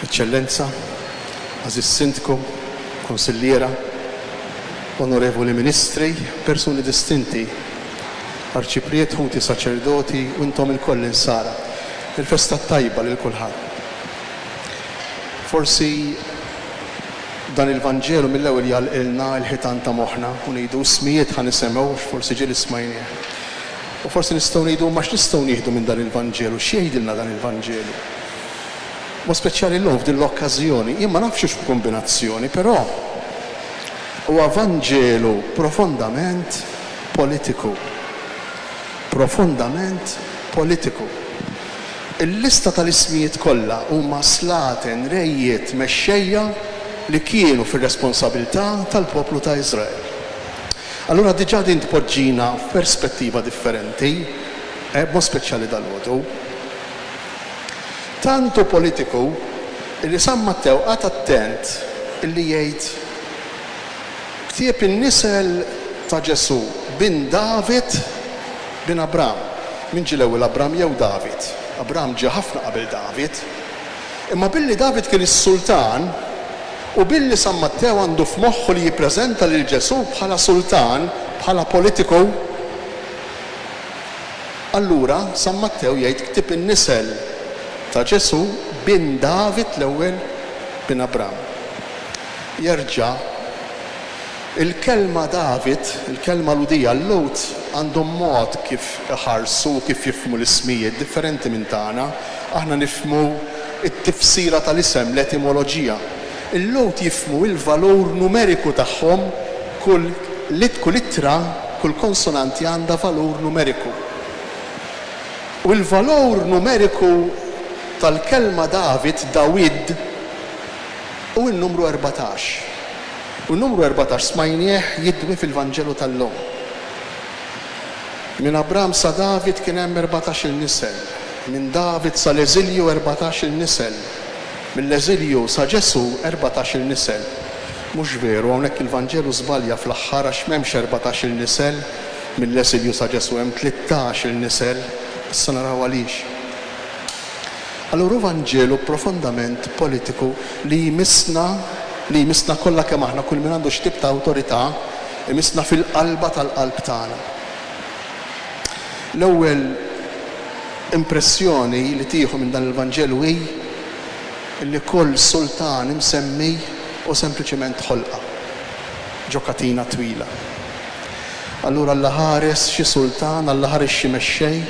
Eccellenza, Aziz Sindku, Konsilliera, Onorevoli Ministri, persuni distinti, arċipriet, ħuti saċerdoti, u intom il-koll insara. Il-festa tajba lil kulħadd. Forsi dan il-Vanġelu mill-ewwel jalqilna l-ħitan ta' moħħna u ngħidu smijiet ħa nisemgħu forsi ġieli smajnieh. U forsi nistgħu ngħidu ma x'nistgħu nieħdu minn dan il-Vanġelu, x'jgħidilna dan il-Vanġelu. Ma speċjali llum f'din l-okkażjoni, jien ma nafx x'kombinazzjoni, però huwa Vanġelu profondament politiku. Profondament politiku. Il-lista tal-ismijiet kollha huma slaten, rejjiet, mexxejja li kienu fir-responsabilità tal-poplu ta' Iżrael. Allura diġà din tpoġġina f'perspettiva differenti, b'mod speċjali dal-għodu. Tantu politiku li San Mattew qatt attent illi jgħid ktieb in-nisel ta' Ġesu bin David bin Abram. Min ġie l-ewwel Abram jew David? Abram ġie ħafna qabel David. Imma billi David kien is-sultan u billi San Mattew għandu f'moħħu li jippreżenta lil Ġesu bħala sultan, bħala politiku, allura San Mattew jgħid ktieb in-nisel ta' Ġesu bin David l-ewwel bin Abram. Jerġa' il-kelma David, il-kelma Ludija, l-Lut għandhom mod kif iħarsu, kif jifhmu l-ismijiet differenti minn tagħna. Aħna nifhmu it-tifsira tal-isem, l-etimoloġija. Il-Lut jifhmu il-valur numeriku tagħhom, kull ittra, kull konsonanti għandha valur numeriku. U l-valur numeriku tal-kelma David, Dawid, u n-numru 14. U n-numru 14 smajnieh jidwi fil-Vanġelu tal-lum. Min Abram sa David kien hemm 14 nisel. Min David sa l-eżilju 14 nisel. Mill-eżilju sa Ġesu 14 nisel. Mhux veru, hawnhekk il-Vanġelu żbalja fl-aħħar għax m'hemmx 14 nisel, mill-eżilju sa Ġesu hemm 13 nisel. Issa naraw għaliex. Allura Vanġelu profondament politiku li jmissna kollha kemm aħna kull min għandu x'tib ta' awtorità, imissna fil-qalba tal-qalb tagħna. L-ewwel impressjoni li tieħu minn dan il-Vanġelu hi li kull sultan imsemmi u sempliċement ħolqa, ġokatina twila. Allura Alla ħares xi sultan, Alla ħares xi mexxej,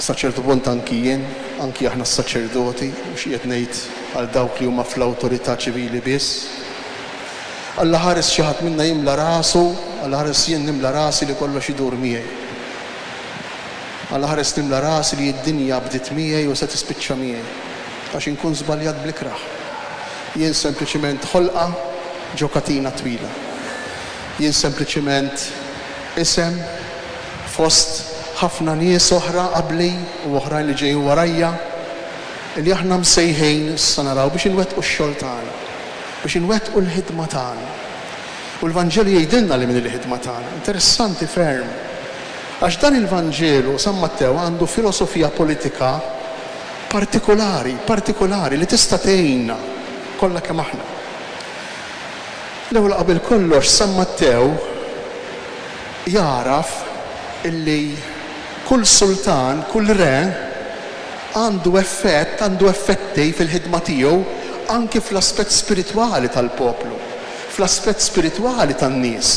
sa ċertu punt anki jien, anki aħna s-saċerdoti, mhux qiegħed ngħid għal dawk li huma fl-awtorità ċivili biss. Alla ħares xi ħadd minna jimla rasu, Alla ħares jien nimla rasi li kollox idur miegħi. Alla ħares nimla rasi li d-dinja bdiet miegħi u se tispiċċa miegħi għax inkun żbaljat bl-ikraħ. Jien sempliċement ħolqa ġokatina twila. Jien sempliċement isem fost ħafna nies oħra qabli u oħrajn li ġejjin warajja li aħna msejħejn issa naraw biex inwettqu x-xogħol tagħna, biex inwettqu l-ħidma tagħna. U l-Vanġelu jgħidilna li min il-ħidma tagħna. Interessanti ferm. Għax dan il-Vanġelu San Mattew għandu filosofija politika partikolari li tista' tgħinna kollha kemm aħna. L-ewwel qabel kollox San Mattew jaraf illi kull sultan, kull re għandu effetti fil-ħidma tiegħu anki fl-aspett spiritwali tal-poplu, fl-aspett spiritwali tan-nies.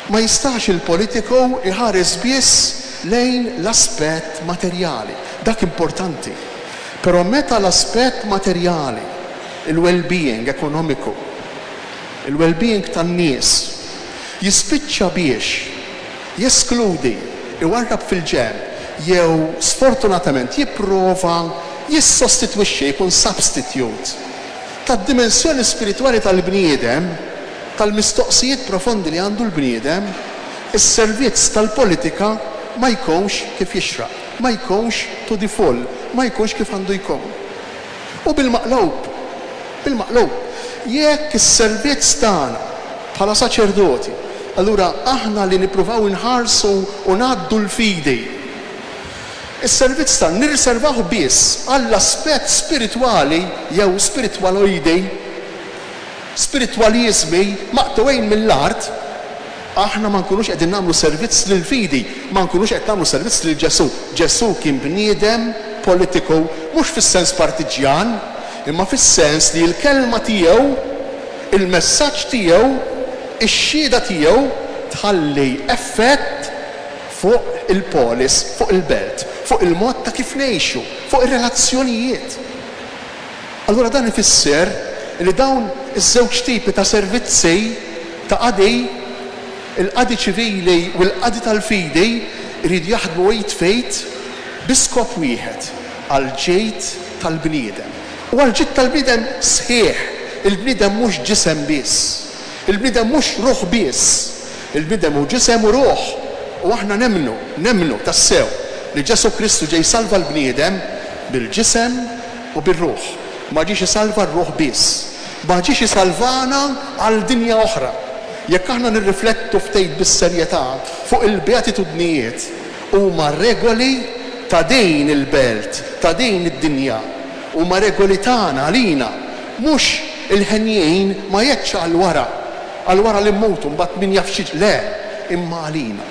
Ma jistax il-politiku iħares biss lejn l-aspett materjali, dak importanti. Però meta l-aspett materjali, il-well-being ekonomiku, il-well-being tan-nies jispiċċa biex jeskludi, iwarrab fil-ġenb, jew sfortunatament jipprova jissostitwixxi, jkun substitute tad-dimensjoni spirituali tal-bniedem, tal-mistoqsijiet profondi li għandu l-bniedem, is-servizz tal-politika ma jkunx kif jixraq, ma jkunx to the full, ma jkunx kif għandu jkun. U bil-maqlub, jekk is-servizz tagħna bħala saċerdoti, allura aħna li nippruvaw inħarsu u ngħaddu l-fidi Is-servizz tan nirriservaw biss għall-aspett spiritwali jew spiritwaliżmi maqtuwejn mill-art, aħna ma nkunux qegħdin nagħmlu servizz lil fidi, ma nkunux qed nagħmlu servizz lil Ġesu. Ġesu kien bniedem politiku mhux fis-sens partiġjan, imma fis-sens li l-kelma tiegħu, il-messaġġ tiegħu, ix-xhieda tiegħu tħalli effett fuq il-polis, fuq il-belt, fuq il-mod ta' kif ngħixu, fuq ir-relazzjonijiet. Allura dan ifisser li dawn iż-żewġ tipi ta' servizzi ta' qadi, il-qadi ċivili u l-qadi tal-fidi jridu jaħdmu jitfejt biskop wieħed għal-ġejt tal-bniedem. U għal-ġejt tal-bniedem sħiħ, il-bniedem mhux ġisem biss, il-bniedem mhux ruħ biss, il-bniedem hu ġisem u ruħ. U aħna nemnu tassew li Ġesu Kristu ġej salva l-bniedem bil-ġisem u bil-ruħ. Ma ġiex isalva r-ruħ biss, ma ġiex isalvana għal dinja oħra. Jekk aħna nirriflettu ftejt bis-serjetà fuq il-beatitudnijiet huma regoli ta' din il-belt, ta' din id-dinja, huma regoli tagħna għalina, mhux il-ħenjin ma jeċċ għal wara li mmutu mbagħad min jaf xi le, imma għalina.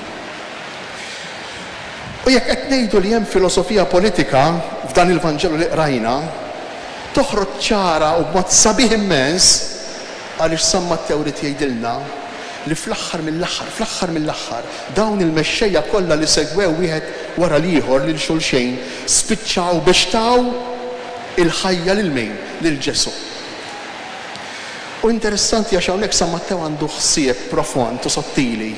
U jekk qed ngħidu li hemm filosofija politika f'dan il-Vanġelu li qrajna, toħroġ ċara u b'mod sabiħ immens għaliex San Mattew rid jgħidilna li fl-aħħar mill-aħħar dawn il-mexxejja kollha li segwew wieħed wara l-ieħor lil xulxejn spiċċaw biex taw il-ħajja lil min lil Ġesu. U interessanti għax hawnhekk San Mattew għandu ħsieb profond u sottili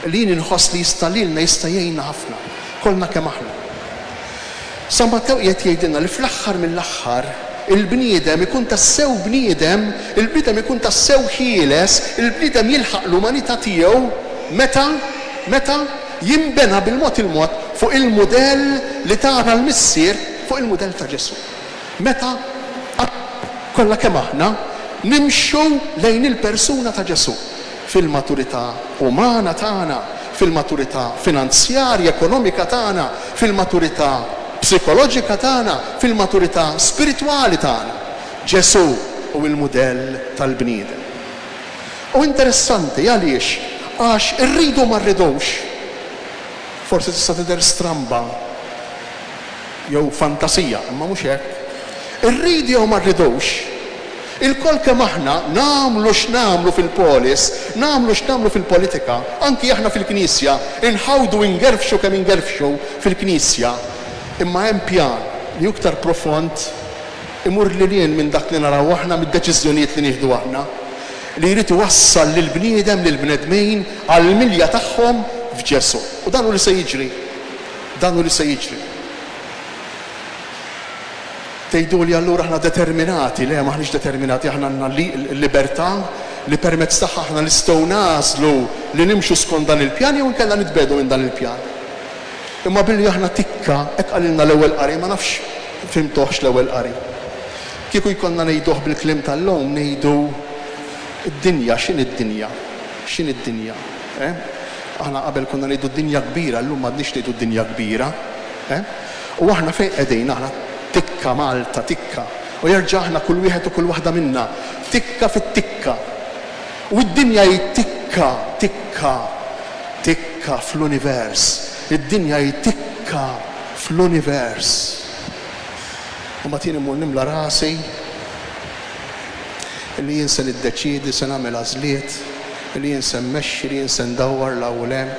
li jien inħoss li jista' jgħinna ħafna, kollna kemm aħna. San Mattew qiegħed jgħidilna li fl-aħħar mill-aħħar il-bniedem ikun tassew bniedem, il-bniedem ikun tassew ħieles, il-bniedem jilħaq l-umanità tiegħu meta jimbena bil-mod fuq il-mudell li tara l-missier fuq il-mudell ta' Ġesu. Meta kollha kemm aħna nimxu lejn il-persuna ta' Ġesu fil-maturità umana tagħna, fil-maturità finanzjarja, ekonomika tagħna, fil-maturità psikoloġika tagħna, fil-maturità spiritwali tagħna. Ġesu u l-mudell tal-bniedem. U interessanti għaliex għax irridu ma rridux. Forsi tista' tidher stramba jew fantasija, imma mhux hekk. Irridu jew ma rridux. Il-kol kemm aħna nagħmlu x'nagħmlu fil-polis, nagħmlu x'nagħmlu fil-politika, anki aħna fil-Knisja, inħawdu ingerfxu kemm ingerfxu fil-Knisja. Imma hemm pjan li iktar profond imur lilien minn dak li naraw aħna mid-deċiżjonijiet li nieħdu aħna, li jrid iwassal lill-bniedem, lill-bnedmin għall-milja tagħhom f'Ġesu. U dan hu li se jiġri. Tgħidu li allura aħna determinati, le maħniex determinati, aħna għandna l-libertà li permezz tagħha aħna nistgħu nażlu li nimxu skont dan il-pjan jew inkella nitbedu minn dan il-pjan. Imma billi aħna tikka, hekk qalilna l-ewwel qari, ma nafx fimtuħx l-ewwel qari. Kieku jkollna ngħiduh bil-kliem tal-lum ngħidu id-dinja, x'inhi d-dinja? Aħna qabel konna ngħidu d-dinja kbira, llum m'għadniex ngħidu d-dinja kbira. U aħna fejn qegħdin aħna tikka Malta, tikka. U jerġa' aħna kull wieħed u kull waħda minna tikka fit-tikka. U d-dinja tikka fl-univers. Id-dinja jtikka fl-univers. U ma tieni mmur nimla rasi li jien se niddeċiedi se nagħmel għażliet, li jien se mmexxi, li jien se ndawwar l-ewwel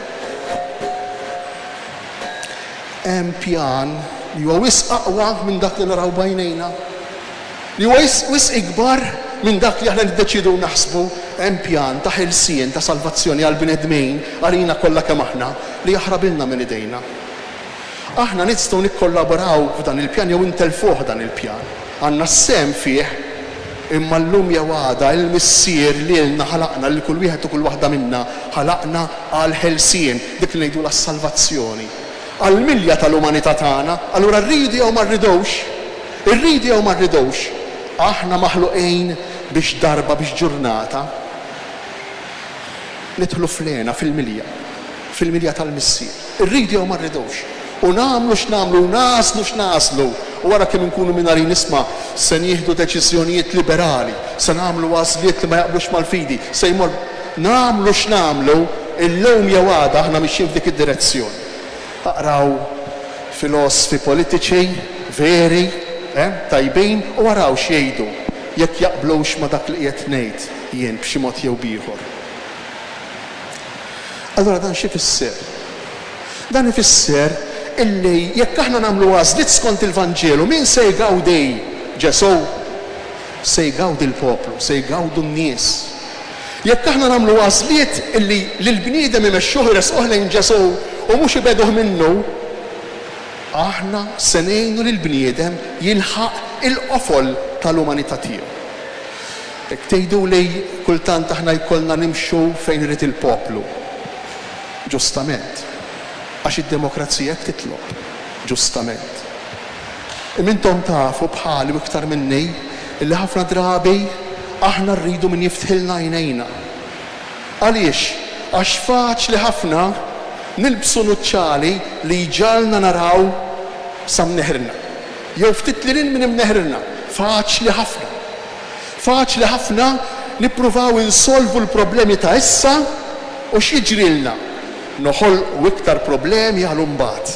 hemm pjan li huwa wisq aqwa minn dak li naraw bajnejna. Li huwa wisq ikbar minn dak li aħna niddeċidu naħsbu. Hemm pjan ta' ħelsien ta' salvazzjoni għal bnedmin għalina kollha kemm aħna li jaħrabilna minn idejna. Aħna nistgħu nikkollaboraw f'dan il-pjan jew intelfuh dan il-pjan. Għandna sem fih imma llum jew għada il-missier li lna ħalaqna li kull wieħed u kull waħda minna ħalaqna għal ħelsien dik li ngħidu las-salvazzjoni. Għall-milja tal-umanità tagħna, allura rridi jew ma rridux, aħna maħluqin biex darba biex ġurnata nidħlu flena fil-milja tal-missier. Irridi jew ma rridux. U nagħmlu x'nagħmlu, naslu x'naslu. U wara kemm inkunu mingħajr nisma' se nieħdu deċiżjonijiet liberali, se nagħmlu għażliet li ma jaqblux mal-fidi, se jmor nagħmlu x'nagħmlu, illum jew għada aħna mixjin f'dik id-direzzjoni. Aqraw filosofi politiċi veri, tajbin, u waraw x'jgħidu jekk jaqblux ma' dak li qiegħed ngħid jien b'xi mod jew b'ieħor. Allura dan xi fisser? Dan ifisser illi jekk aħna nagħmlu għażliet skont il-Vanġelu, min se jgawdi Ġesu? Se jgawdi l-poplu, se jgawdu n-nies. Jekk aħna nagħmlu għażliet illi lill-bniedem imexxuh iresquh lejn Ġesu u mhux ibeduh minnu, aħna se ngħinu lill-bniedem jilħaq il-qofol tal-umanità tiegħu. Jekk tgħiduli kultant aħna jkollna nimxu fejn irid il-poplu. Ġustament. Għax id-demokrazija titlob, ġustament. Imintom tafu bħali u iktar minni illi ħafna drabi aħna rridu min jiftħilna għajnejna. Għaliex? Għax faċli ħafna nilbsu nuċċali li ġalna naraw sa mneħrna. Jew ftit lilin minn imneħrna. Faċli ħafna. Faċli ħafna nippruvaw insolvu l-problemi ta' issa u x'jiġrilna. Noħolqu iktar problemi għal mbagħad.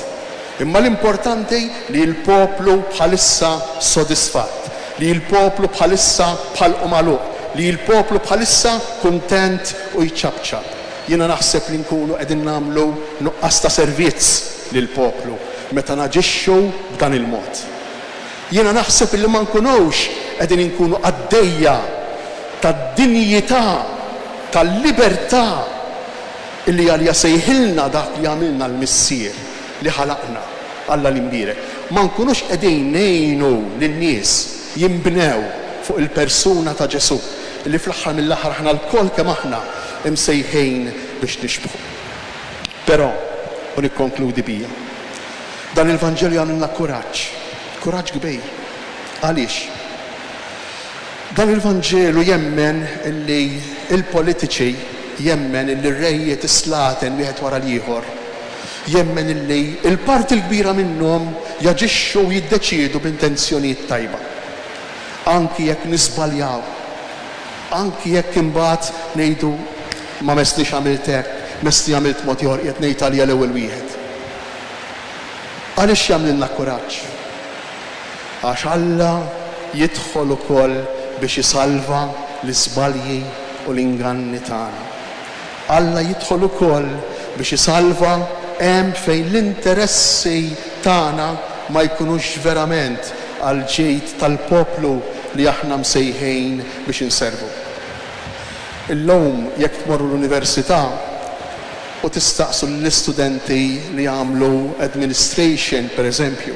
Imma l-importanti li l-poplu bħalissa sodisfatt, li l-poplu bħalissa bħalqu magħluq, li l-poplu bħalissa kuntent u jċabċab. Jiena naħseb li nkunu qegħdin nagħmlu nuqqas ta' servizz lill-poplu meta naġixxu b'dan il-mod. Jiena naħseb li ma nkunux qegħdin inkunu għaddejja tad-dinjità, tal-libertà illi għalja sejħilna dak li għamilna l-missier li ħalaqna Alla l-imbirek. Ma nkunux qegħdin ngħinu lin-nies jinbnew fuq il-persuna ta' Ġesu illi fl-aħħar mill-aħħar aħna l-kol kemm aħna imsejħejn biex nixbħu. Però, u nikkonkludi bija, dan il-Vanġelju għamilna kuraġġ kbir. Għaliex? Dan il-Vanġelu jemmen illi il-politiċi jemmen illi r-rejjiet islaten wieħed wara l-ieħor. Jemmen illi il-parti l-kbira minnhom jaġixxu u jiddeċiedu b'intenzjonijiet tajba. Anki jekk nisbaljaw, anki jekk imbagħad ngħidu ma mestix għamilt hekk, mesti għamilt mod ieħor qed ngħid għalija l-ewwel wieħed. Għaliex jagħmlilna kuraġġ? Għax Alla jidħol ukoll biex isalva l-iżbalji u l-inganni tagħna. Alla jidħol ukoll biex isalva hemm fejn l-interessi tagħna ma jkunux verament għal ġejt tal-poplu li aħna msejħejn biex inservu. Illum jekk tmorru l-università u tistaqsu l-istudenti li jagħmlu administration pereżempju,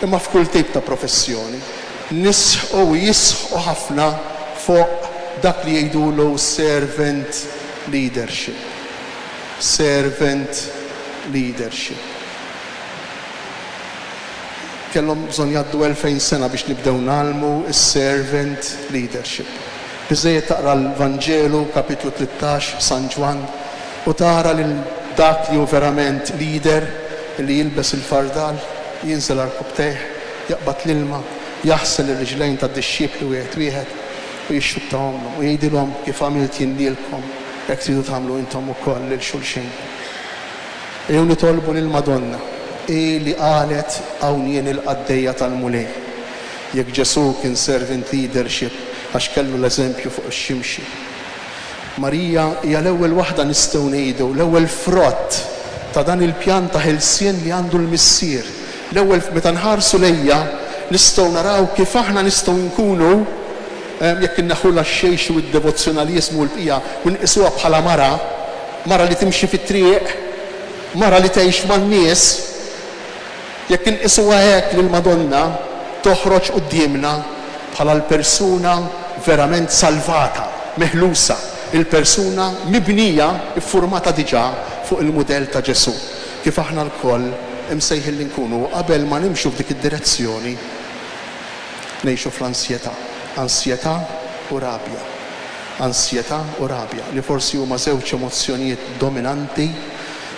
imma f'kull tip ta' professjoni, nisħu jisħu ħafna fuq dak li jgħidulu servant leadership. Servant leadership. Kellhom bżonn jgħaddu 2000 sena biex nibdew nagħmlu is-servant leadership. Biżejjed taqra l-Vanġelu kapitlu 13 San Ġwan u tara lil dak li hu verament leader li jilbes il-fardal, jinżel għall-kubtejh, jaqbad l-ilma, jaħsel ir-riġlejn tad-dixxiep li wieħed u jixxuttahom u jgħidilhom kif għamilt jien lilkom jekk tridu tagħmlu intom ukoll lil xulxin. Jew nitolbu lill-Madonna li qalet hawn jien il-qaddejja tal-mulej. Jekk Ġesu kien servant leadership għax kellu l-eżempju fuq ix-ximxi. Marija hija l-ewwel waħda nistgħu ngħidu, l-ewwel frott ta' dan il-pjan ta' ħelsien li għandu l-missier. L-ewwel meta nħarsu lejja nistgħu naraw kif aħna nistgħu nkunu jekk inneħħula x-xejx u d-devozzjonaliżmu u l-bqija u nqisuha bħala mara li timxi fit-triq, mara li tgħix man-nies, jekk inqisuha hekk lill-Madonna toħroġ qudiemna bħala l-persuna verament salvata, meħlusa, il-persuna mibnija iffurmata diġà fuq il-mudell ta' Ġesu. Kif aħna l-koll imsejħin li nkunu qabel ma nimxu f'dik id-direzzjoni ngħixu fl-ansjetà. Ansjetà u rabja. Ansjetà u rabja li forsi huma żewġ emozzjonijiet dominanti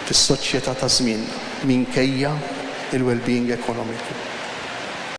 fis-soċjetà ta' żmien minkejja il-well-being ekonomiku.